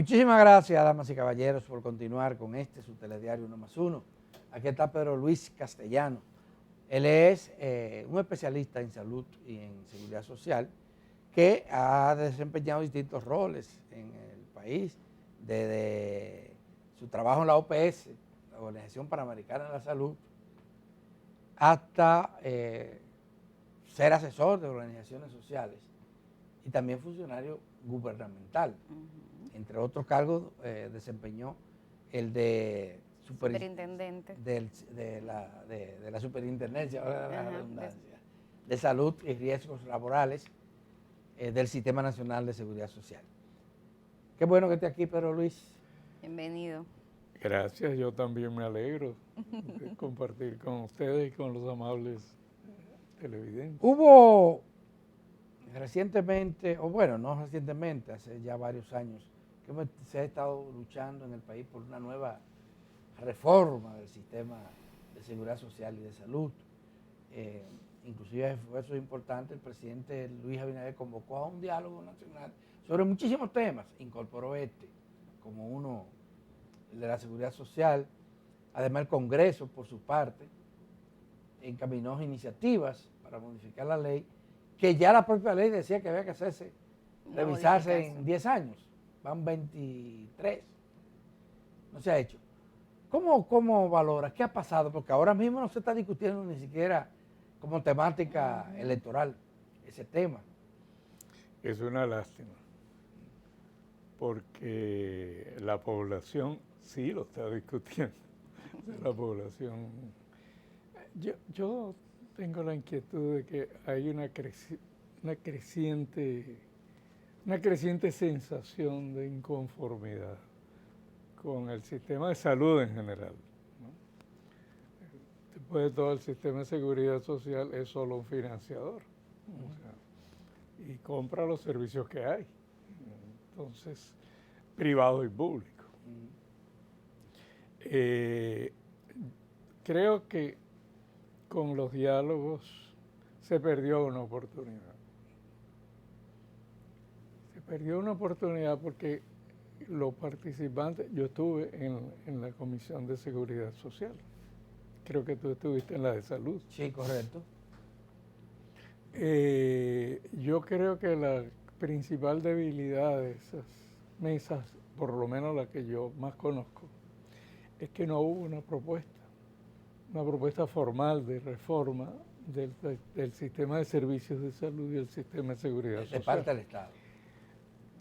Muchísimas gracias, damas y caballeros, por continuar con su telediario 1+1. Aquí está Pedro Luis Castellano. Él es un especialista en salud y en seguridad social que ha desempeñado distintos roles en el país, desde su trabajo en la OPS, la Organización Panamericana de la Salud, hasta ser asesor de organizaciones sociales y también funcionario gubernamental. Entre otros cargos desempeñó el de superintendente de la superintendencia, ahora la redundancia, de salud y riesgos laborales del Sistema Nacional de Seguridad Social. Qué bueno que esté aquí, Pedro Luis. Bienvenido. Gracias, yo también me alegro de compartir con ustedes y con los amables televidentes. Hubo recientemente, o bueno, no recientemente, hace ya varios años, que se ha estado luchando en el país por una nueva reforma del sistema de seguridad social y de salud. Inclusive esfuerzos importantes, el presidente Luis Abinader convocó a un diálogo nacional sobre muchísimos temas, incorporó como uno, el de la seguridad social. Además el Congreso, por su parte, encaminó iniciativas para modificar la ley, que ya la propia ley decía que había que revisarse en 10 años, van 23, no se ha hecho. ¿Cómo valoras? ¿Qué ha pasado? Porque ahora mismo no se está discutiendo ni siquiera como temática electoral ese tema. Es una lástima, porque la población sí lo está discutiendo. La población. Yo tengo la inquietud de que hay una creciente sensación de inconformidad con el sistema de salud en general, ¿no? Después de todo, el sistema de seguridad social es solo un financiador, o sea, y compra los servicios que hay, entonces, privado y público. Creo que con los diálogos se perdió una oportunidad. Se perdió una oportunidad porque los participantes, yo estuve en la Comisión de Seguridad Social, creo que tú estuviste en la de Salud. Sí, correcto. Yo creo que la principal debilidad de esas mesas, por lo menos la que yo más conozco, es que no hubo una propuesta formal de reforma del sistema de servicios de salud y el sistema de seguridad social. De parte del Estado.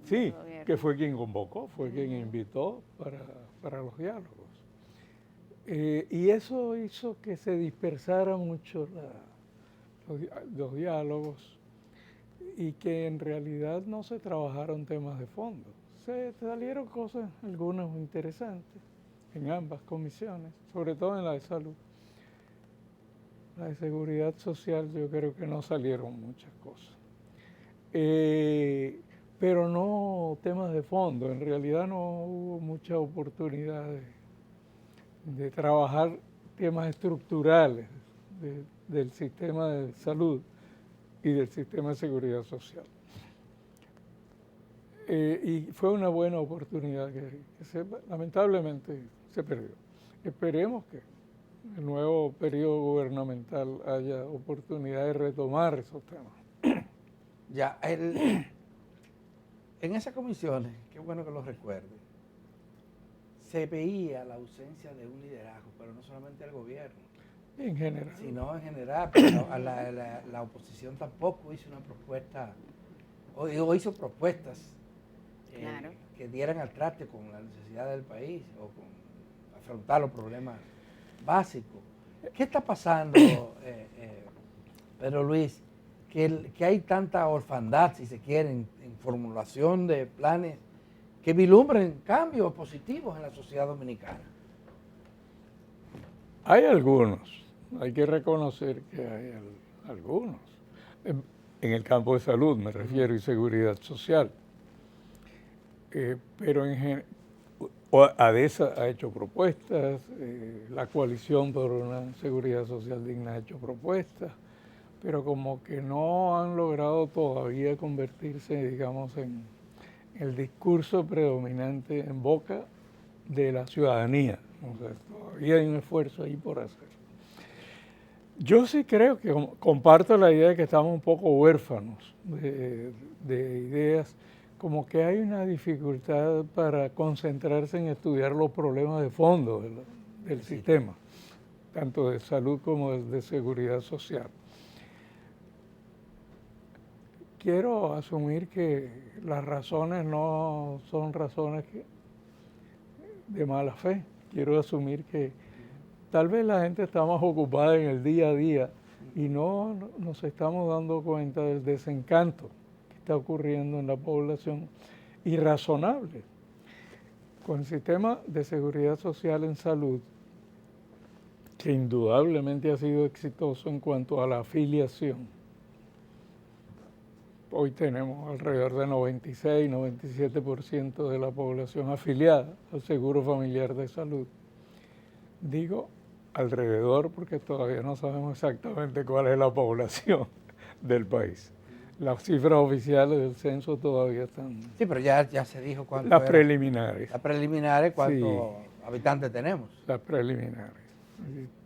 Sí, que fue quien convocó, fue quien invitó para los diálogos. Y eso hizo que se dispersara mucho los diálogos y que en realidad no se trabajaron temas de fondo. Se salieron cosas, algunas interesantes, en ambas comisiones, sobre todo en la de salud. La de seguridad social yo creo que no salieron muchas cosas. Pero no temas de fondo, en realidad no hubo mucha oportunidad de trabajar temas estructurales del sistema de salud y del sistema de seguridad social. Y fue una buena oportunidad que lamentablemente se perdió. Esperemos que en el nuevo periodo gubernamental haya oportunidad de retomar esos temas. Ya, en esas comisiones, qué bueno que lo recuerde, se veía la ausencia de un liderazgo, pero no solamente del gobierno. En general. Sino en general, pero la oposición tampoco hizo una propuesta, o hizo propuestas Claro, que dieran al traste con la necesidad del país o con afrontar los problemas básicos. ¿Qué está pasando, Pedro Luis, que hay tanta orfandad, si se quiere, en formulación de planes que vislumbren cambios positivos en la sociedad dominicana? Hay algunos, hay que reconocer que hay algunos. En el campo de salud me refiero y seguridad social. Pero ADESA ha hecho propuestas, la Coalición por una Seguridad Social Digna ha hecho propuestas, pero como que no han logrado todavía convertirse, digamos, el discurso predominante en boca de la ciudadanía. O sea, todavía hay un esfuerzo ahí por hacer. Yo sí creo que comparto la idea de que estamos un poco huérfanos de ideas, como que hay una dificultad para concentrarse en estudiar los problemas de fondo del sistema, tanto de salud como de seguridad social. Quiero asumir que las razones no son razones de mala fe. Quiero asumir que tal vez la gente está más ocupada en el día a día y no nos estamos dando cuenta del desencanto que está ocurriendo en la población irrazonable. Con el sistema de seguridad social en salud, que indudablemente ha sido exitoso en cuanto a la afiliación. Hoy tenemos alrededor de 96-97% de la población afiliada al Seguro Familiar de Salud. Digo alrededor porque todavía no sabemos exactamente cuál es la población del país. Las cifras oficiales del censo todavía están... Sí, pero ya se dijo cuánto Las era. Preliminares. Las preliminares, cuántos Sí. habitantes tenemos. Las preliminares.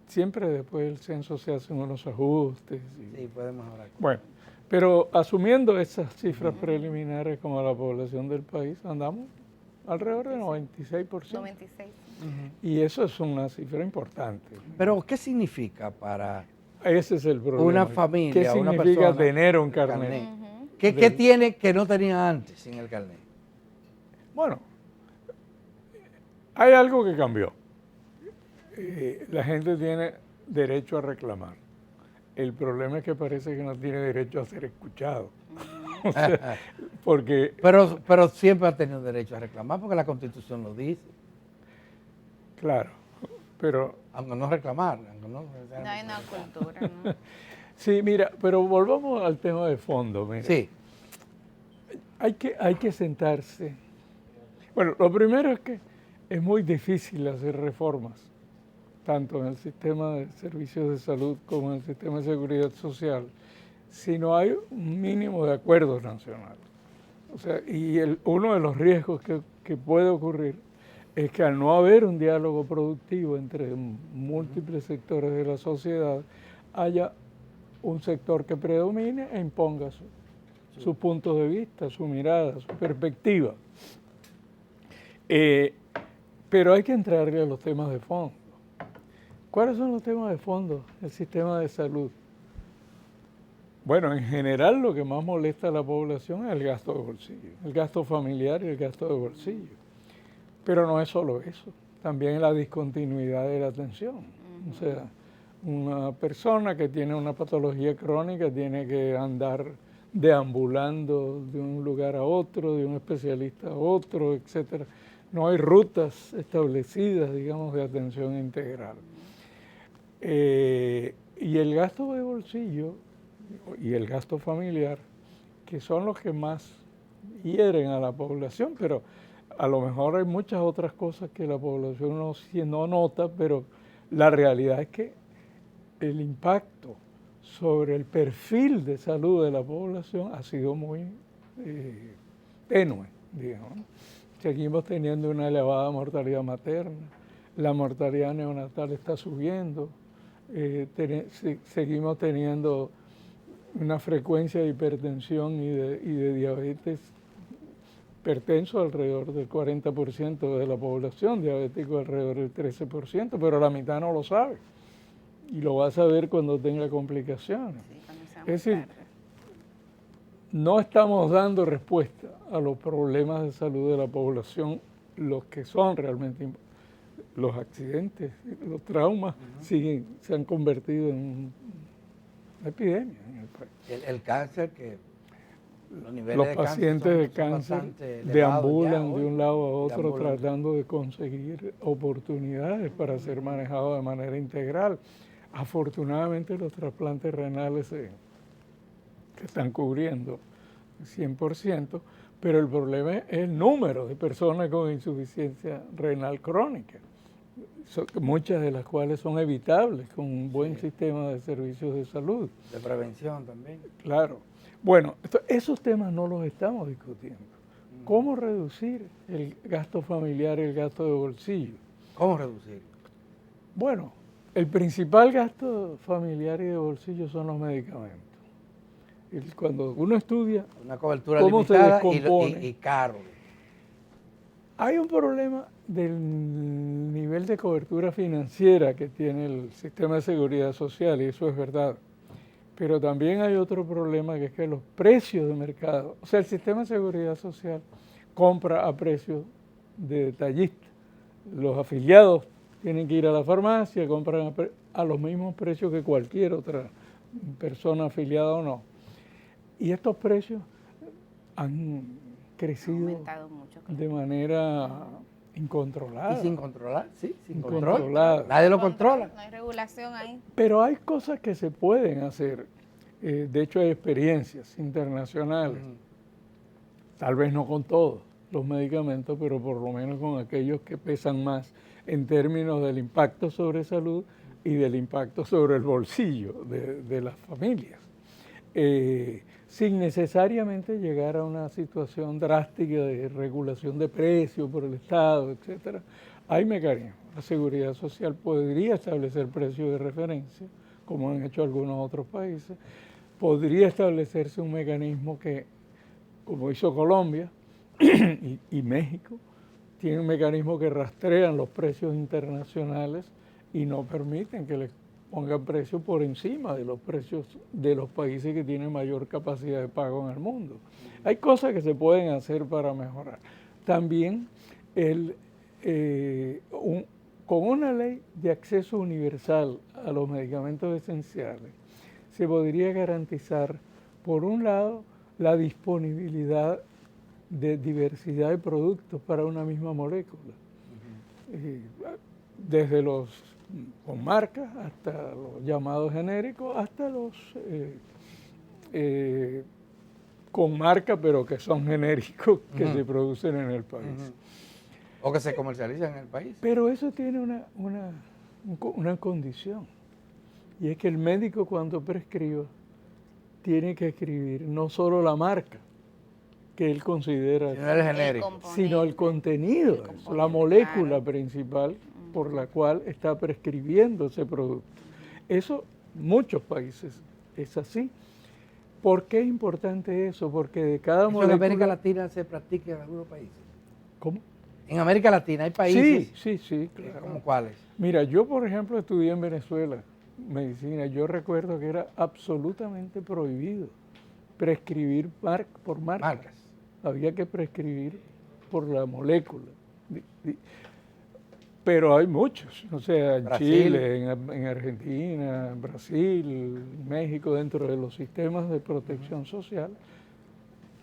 Siempre después del censo se hacen unos ajustes. Sí, podemos hablar. Bueno, pero asumiendo esas cifras preliminares como la población del país, andamos alrededor de 96%. 96. Y eso es una cifra importante. Pero, ¿qué significa para Ese es el problema. una familia, ¿Qué una significa persona, tener un el carnet? ¿Qué tiene que no tenía antes sin el carnet? Bueno, hay algo que cambió. La gente tiene derecho a reclamar. El problema es que parece que no tiene derecho a ser escuchado. O sea, porque... Pero siempre ha tenido derecho a reclamar porque la Constitución lo dice. Claro, pero... Aunque no reclamar. Aunque no hay una cultura, ¿no? Sí, mira, pero volvamos al tema de fondo. Mira. Sí. Hay que sentarse. Bueno, lo primero es que es muy difícil hacer reformas, tanto en el sistema de servicios de salud como en el sistema de seguridad social, si no hay un mínimo de acuerdo nacional. O sea, y uno de los riesgos que puede ocurrir es que al no haber un diálogo productivo entre múltiples sectores de la sociedad, haya un sector que predomine e imponga su punto de vista, su mirada, su perspectiva. Pero hay que entrarle a los temas de fondo. ¿Cuáles son los temas de fondo del sistema de salud? Bueno, en general lo que más molesta a la población es el gasto de bolsillo, el gasto familiar y el gasto de bolsillo. Pero no es solo eso, también la discontinuidad de la atención. O sea, una persona que tiene una patología crónica tiene que andar deambulando de un lugar a otro, de un especialista a otro, etcétera. No hay rutas establecidas, digamos, de atención integral. Y el gasto de bolsillo y el gasto familiar, que son los que más hieren a la población, pero a lo mejor hay muchas otras cosas que la población no nota, pero la realidad es que el impacto sobre el perfil de salud de la población ha sido muy tenue, digamos. Seguimos teniendo una elevada mortalidad materna, la mortalidad neonatal está subiendo, seguimos teniendo una frecuencia de hipertensión y de diabetes hipertenso alrededor del 40% de la población, diabético alrededor del 13%, pero la mitad no lo sabe y lo va a saber cuando tenga complicaciones. Sí, cuando sea Es muy decir, tarde. no estamos dando respuesta a los problemas de salud de la población, los que son realmente los accidentes, los traumas, se han convertido en una epidemia en el país. El cáncer, que los niveles Los de pacientes de son cáncer bastante elevados deambulan ya de hoy. un lado a otro Deambulan. tratando de conseguir oportunidades para ser manejados de manera integral. Afortunadamente los trasplantes renales se están cubriendo 100%, pero el problema es el número de personas con insuficiencia renal crónica, muchas de las cuales son evitables con un buen sistema de servicios de salud. De prevención también. Claro. Bueno, esos temas no los estamos discutiendo. ¿Cómo reducir el gasto familiar y el gasto de bolsillo? ¿Cómo reducir? Bueno, el principal gasto familiar y de bolsillo son los medicamentos. Cuando uno estudia una cobertura cómo limitada se descompone, y caro. Hay un problema del nivel de cobertura financiera que tiene el sistema de seguridad social, y eso es verdad. Pero también hay otro problema, que es que los precios de mercado, o sea, el sistema de seguridad social compra a precios de detallista. Los afiliados tienen que ir a la farmacia, compran a los mismos precios que cualquier otra persona afiliada o no. Y estos precios han crecido mucho, de manera incontrolada. Y sin controlar, sí, sin incontrolada. Control. Nadie lo controla. No hay regulación ahí. Pero hay cosas que se pueden hacer. De hecho, hay experiencias internacionales. Tal vez no con todos los medicamentos, pero por lo menos con aquellos que pesan más en términos del impacto sobre salud y del impacto sobre el bolsillo de las familias. Sin necesariamente llegar a una situación drástica de regulación de precios por el Estado, etcétera. Hay mecanismos. La Seguridad Social podría establecer precios de referencia, como han hecho algunos otros países. Podría establecerse un mecanismo que, como hizo Colombia y México, tiene un mecanismo que rastrean los precios internacionales y no permiten que les pongan precios por encima de los precios de los países que tienen mayor capacidad de pago en el mundo. Hay cosas que se pueden hacer para mejorar. También con una ley de acceso universal a los medicamentos esenciales se podría garantizar, por un lado, la disponibilidad de diversidad de productos para una misma molécula. Desde los con marcas hasta los llamados genéricos, hasta los con marca pero que son genéricos que se producen en el país. O que se comercializan en el país. Pero eso tiene una condición, y es que el médico, cuando prescriba, tiene que escribir no solo la marca que él considera, sino el genérico, sino el contenido, la molécula principal por la cual está prescribiendo ese producto. Eso, muchos países es así. ¿Por qué es importante eso? Porque de cada molécula... ¿En América Latina se practica en algunos países? ¿Cómo? En América Latina hay países... Sí, claro. ¿Cómo cuáles? Mira, yo, por ejemplo, estudié en Venezuela medicina. Yo recuerdo que era absolutamente prohibido prescribir por marcas. Había que prescribir por la molécula. Pero hay muchos, o sea, en Chile, en Argentina, en Brasil, México, dentro de los sistemas de protección social,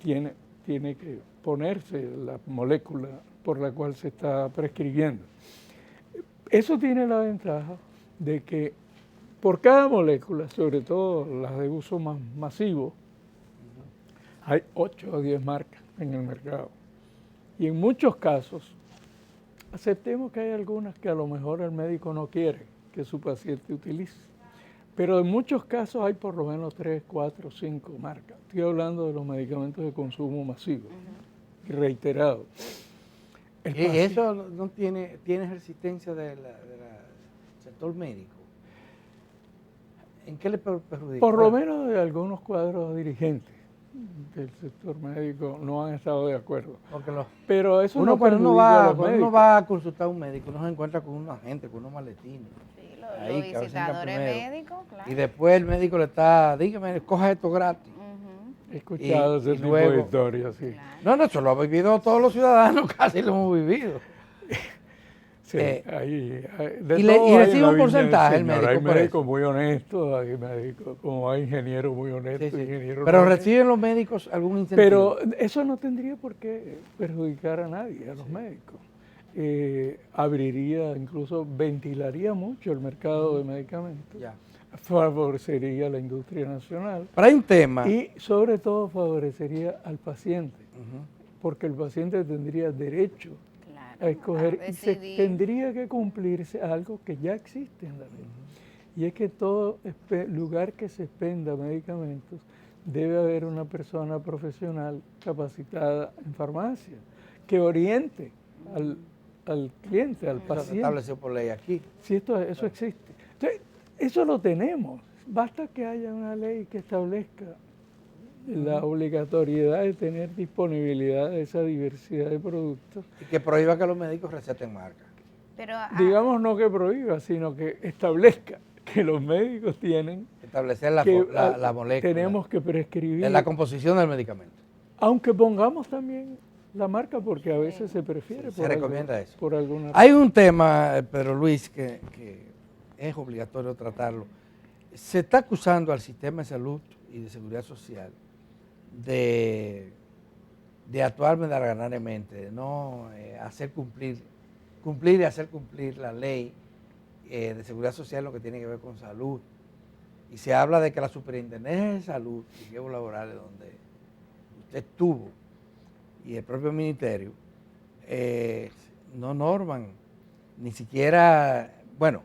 tiene que ponerse la molécula por la cual se está prescribiendo. Eso tiene la ventaja de que por cada molécula, sobre todo las de uso más masivo, hay 8 o 10 marcas en el mercado. Y en muchos casos, aceptemos que hay algunas que a lo mejor el médico no quiere que su paciente utilice. Pero en muchos casos hay por lo menos 3, 4, 5 marcas. Estoy hablando de los medicamentos de consumo masivo y reiterado. ¿Y eso no tiene resistencia del sector médico? ¿En qué le perjudica? Por lo menos de algunos cuadros dirigentes del sector médico no han estado de acuerdo. Pero eso cuando uno va a consultar a un médico, uno se encuentra con una gente, con unos maletines. Sí, los visitadores médicos, claro. Y después el médico le está, dígame, coja esto gratis. He escuchado ese tipo de historias, sí. Claro. No, eso lo han vivido todos los ciudadanos, casi lo hemos vivido. Sí, y recibe un porcentaje el médico. Hay médicos muy honestos, hay médicos, como hay ingenieros muy honestos. Sí. Ingenieros pero no reciben los médicos algún incentivo. Pero eso no tendría por qué perjudicar a nadie, a los médicos. Abriría, incluso ventilaría mucho el mercado de medicamentos. Favorecería a la industria nacional. Pero hay un tema. Y sobre todo favorecería al paciente, porque el paciente tendría derecho a escoger y se tendría que cumplirse algo que ya existe en la ley. Y es que todo lugar que se expenda medicamentos debe haber una persona profesional capacitada en farmacia que oriente al cliente, al paciente. Eso establecido por ley aquí. Sí, eso existe. Entonces, eso lo tenemos. Basta que haya una ley que establezca la obligatoriedad de tener disponibilidad de esa diversidad de productos. Y que prohíba que los médicos receten marcas. Pero, digamos no que prohíba, sino que establezca que los médicos tienen establecer la molécula. Tenemos que prescribir. En la composición del medicamento. Aunque pongamos también la marca, porque a veces se prefiere. Se recomienda eso. Por alguna Hay un tema, Pedro Luis, que es obligatorio tratarlo. Se está acusando al sistema de salud y de seguridad social de actuar verdaderamente, de no hacer cumplir y hacer cumplir la ley de seguridad social en lo que tiene que ver con salud. Y se habla de que la Superintendencia de Salud y Riesgos Laborales, donde usted estuvo, y el propio ministerio, no norman, ni siquiera, bueno,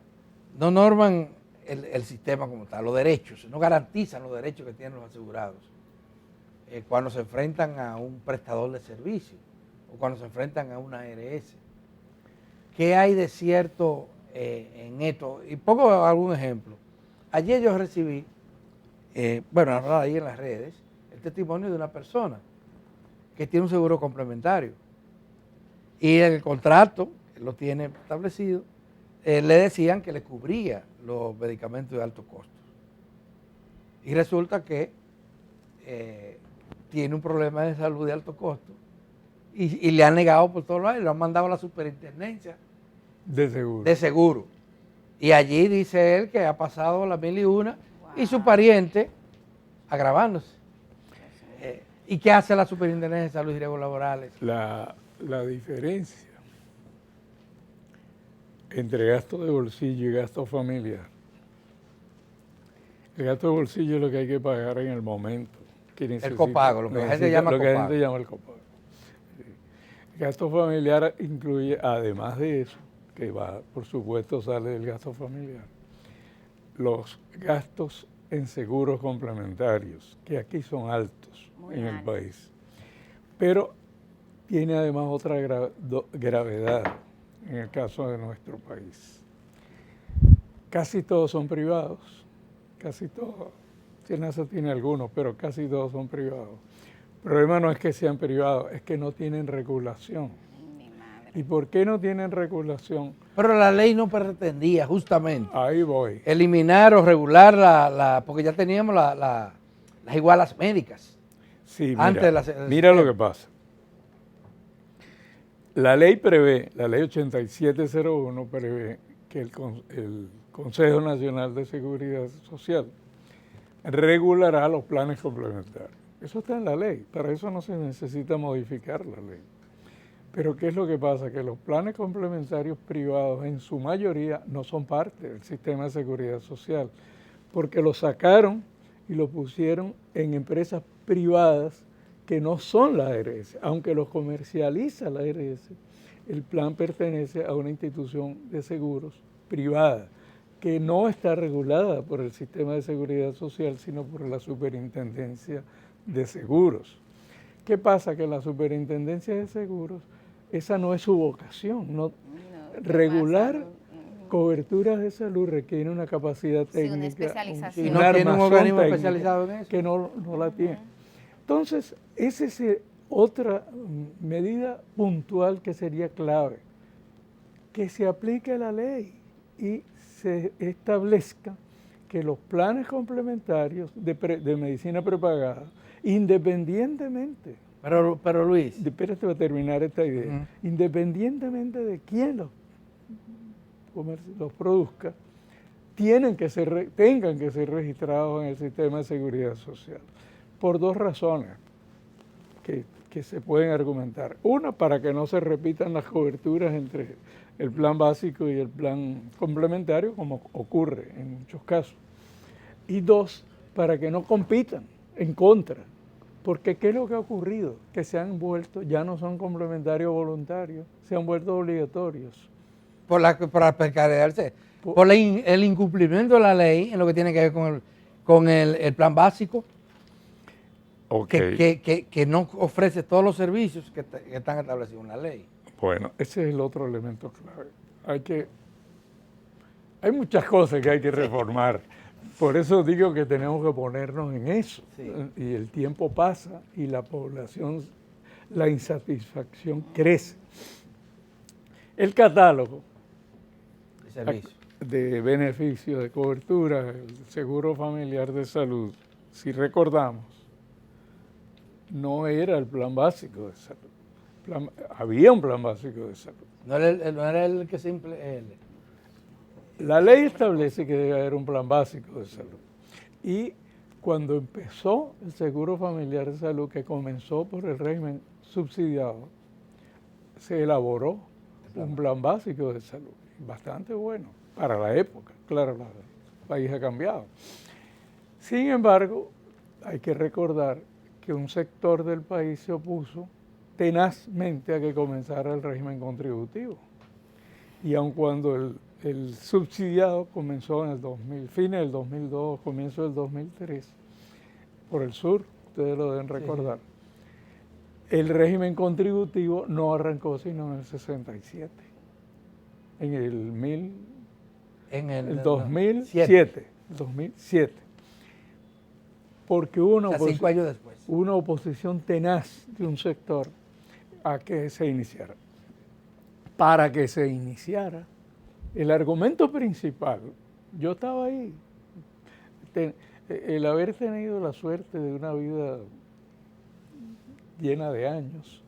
no norman el sistema como tal, los derechos, no garantizan los derechos que tienen los asegurados cuando se enfrentan a un prestador de servicio o cuando se enfrentan a una ARS. ¿Qué hay de cierto en esto? Y pongo algún ejemplo. Ayer yo recibí, ahora ahí en las redes, el testimonio de una persona que tiene un seguro complementario. Y el contrato, lo tiene establecido, le decían que le cubría los medicamentos de alto costo. Y resulta que tiene un problema de salud de alto costo y le han negado por todos lados y lo han mandado a la superintendencia de seguro. Y allí dice él que ha pasado la 1001 y su pariente agravándose. ¿Y qué hace la Superintendencia de Salud y Riesgos Laborales? La diferencia entre gasto de bolsillo y gasto familiar. El gasto de bolsillo es lo que hay que pagar en el momento. El copago, lo que la gente llama el copago. El gasto familiar incluye, además de eso, que va, por supuesto, sale del gasto familiar, los gastos en seguros complementarios, que aquí son altos en el país. Pero tiene además otra gravedad en el caso de nuestro país. Casi todos son privados, casi todos. SENASA tiene algunos, pero casi todos son privados. El problema no es que sean privados, es que no tienen regulación. ¿Y por qué no tienen regulación? Pero la ley no pretendía justamente ahí voy. Eliminar o regular porque ya teníamos las igualas médicas. Sí, mira lo que pasa. La ley prevé, la ley 8701 prevé que el Consejo Nacional de Seguridad Social regulará los planes complementarios. Eso está en la ley, para eso no se necesita modificar la ley. Pero ¿qué es lo que pasa? Que los planes complementarios privados en su mayoría no son parte del sistema de seguridad social, porque lo sacaron y lo pusieron en empresas privadas que no son la ARS. Aunque los comercializa la ARS, el plan pertenece a una institución de seguros privada, que no está regulada por el sistema de seguridad social, sino por la Superintendencia de Seguros. ¿Qué pasa? Que la Superintendencia de Seguros, esa no es su vocación. Regular coberturas de salud requiere una capacidad técnica. Una especialización. Y no tiene un organismo especializado en eso. Que no la tiene. Entonces, esa es otra medida puntual que sería clave. Que se aplique la ley y se establezca que los planes complementarios de medicina prepagada, independientemente, pero Luis, espérate para terminar esta idea, independientemente de quién los produzca, tengan que ser registrados en el sistema de seguridad social, por dos razones que se pueden argumentar. Una, para que no se repitan las coberturas entre el plan básico y el plan complementario, como ocurre en muchos casos. Y dos, para que no compitan en contra. Porque ¿qué es lo que ha ocurrido? Que se han vuelto, ya no son complementarios voluntarios, se han vuelto obligatorios. Por la precariedad, por el incumplimiento de la ley en lo que tiene que ver con el plan básico. Okay. Que no ofrece todos los servicios que están establecidos en la ley. Bueno, ese es el otro elemento clave. Hay muchas cosas que hay que reformar. Por eso digo que tenemos que ponernos en eso. Sí. Y el tiempo pasa y la población, la insatisfacción crece. El catálogo de beneficios, de cobertura, el Seguro Familiar de Salud, si recordamos, no era el plan básico de salud. Había un plan básico de salud. No era el que La ley establece que debe haber un plan básico de salud. Y cuando empezó el Seguro Familiar de Salud, que comenzó por el régimen subsidiado, se elaboró un plan básico de salud, bastante bueno para la época. Claro, el país ha cambiado. Sin embargo, hay que recordar que un sector del país se opuso tenazmente a que comenzara el régimen contributivo. Y aun cuando el subsidiado comenzó en el 2000, fines del 2002, comienzo del 2003, por el sur, ustedes lo deben recordar, sí. El régimen contributivo no arrancó sino en el 67, en el 2007. 2007. Porque hubo una, 5 años después. Una oposición tenaz de un sector a que se iniciara. Para que se iniciara, el argumento principal, yo estaba ahí, el haber tenido la suerte de una vida llena de años,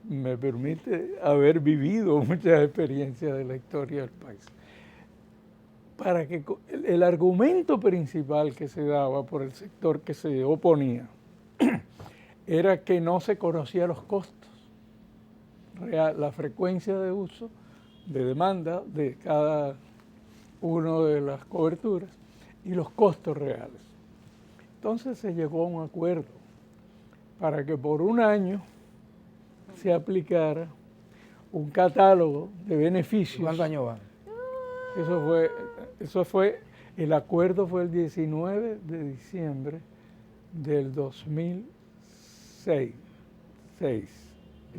me permite haber vivido muchas experiencias de la historia del país. Para que el argumento principal que se daba por el sector que se oponía era que no se conocían los costos real, la frecuencia de uso, de demanda de cada una de las coberturas y los costos reales. Entonces se llegó a un acuerdo para que por un año se aplicara un catálogo de beneficios. ¿Cuántos años van? El acuerdo fue el 19 de diciembre del 2006.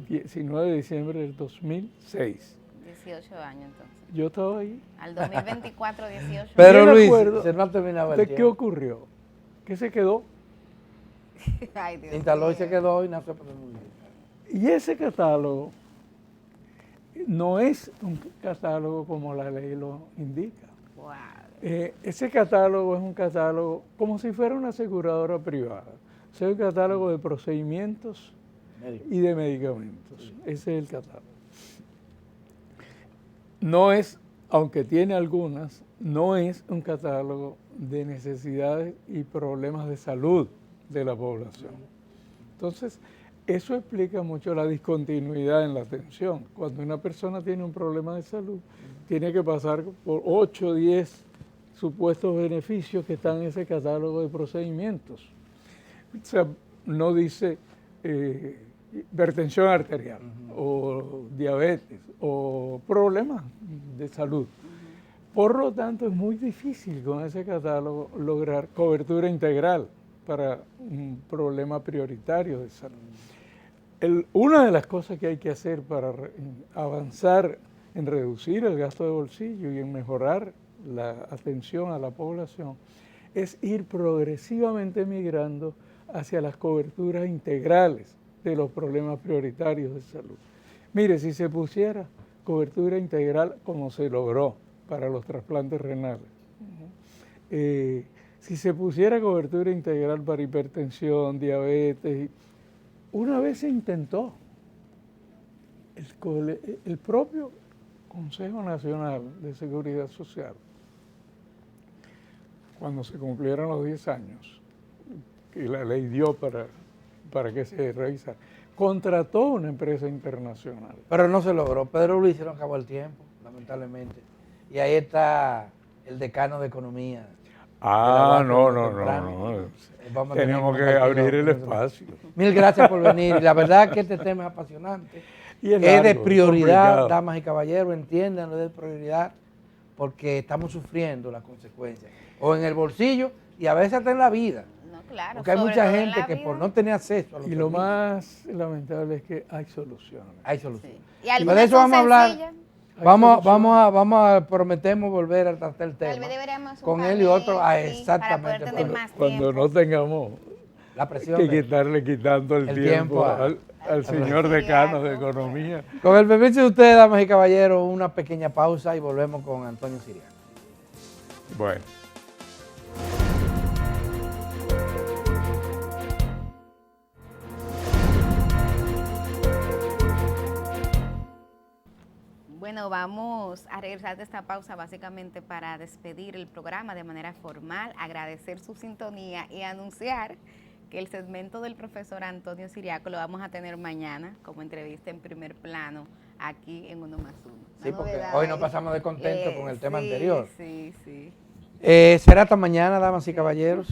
19 de diciembre del 2006. 18 años entonces. Yo estaba ahí. Al 2024, 18. Pero Luis, se no terminaba el tiempo. ¿Qué ocurrió? ¿Qué se quedó? Ay, Dios instaló mío. Y se quedó y no se puede muy bien. Y ese catálogo no es un catálogo como la ley lo indica. Wow. Ese catálogo es un catálogo como si fuera una aseguradora privada. O sea, un catálogo de procedimientos y de medicamentos. Sí. Ese es el catálogo. No es, aunque tiene algunas, no es un catálogo de necesidades y problemas de salud de la población. Entonces, eso explica mucho la discontinuidad en la atención. Cuando una persona tiene un problema de salud, tiene que pasar por 8 o 10 supuestos beneficios que están en ese catálogo de procedimientos. O sea, no dice hipertensión arterial o diabetes o problemas de salud. Por lo tanto, es muy difícil con ese catálogo lograr cobertura integral para un problema prioritario de salud. Una de las cosas que hay que hacer para avanzar en reducir el gasto de bolsillo y en mejorar la atención a la población es ir progresivamente migrando hacia las coberturas integrales de los problemas prioritarios de salud. Mire, si se pusiera cobertura integral como se logró para los trasplantes renales, si se pusiera cobertura integral para hipertensión, diabetes, una vez se intentó, el propio Consejo Nacional de Seguridad Social, cuando se cumplieron los 10 años, que la ley dio para que se revisara, contrató una empresa internacional. Pero no se logró. Pedro Luis se nos acabó el tiempo, lamentablemente. Y ahí está el decano de Economía. No. Tenemos que abrir el espacio. Mil gracias por venir. Y la verdad que este tema es apasionante. Y es de prioridad, complicado. damas y caballeros, entiéndanlo, es de prioridad, porque estamos sufriendo las consecuencias. O en el bolsillo y a veces hasta en la vida. No, claro. Porque hay sobre mucha todo en gente la que vida. por no tener acceso a los Y lo servicios, más lamentable es que hay soluciones. hay solución. Sí. Y Pero algunas de eso son vamos a hablar. sencillas. Hay Vamos soluciones. a, prometemos volver a tratar el Tal tema. vez deberíamos hacer un Con él y panel, otro, sí, exactamente. para poder tener Cuando- más Cuando tiempo. no tengamos La presión que de- quitarle quitando el el tiempo tiempo a- al señor al decano de Siriaco. Economía. Con el permiso de ustedes, damas y caballeros, una pequeña pausa y volvemos con Antonio Siriaco. Bueno. Bueno, vamos a regresar de esta pausa básicamente para despedir el programa de manera formal, agradecer su sintonía y anunciar que el segmento del profesor Antonio Siriaco lo vamos a tener mañana como entrevista en primer plano aquí en Uno más Uno. Sí, Una porque novedad hoy nos ahí. pasamos de contento con el tema Sí, anterior. Sí, sí. Será hasta mañana, damas y caballeros.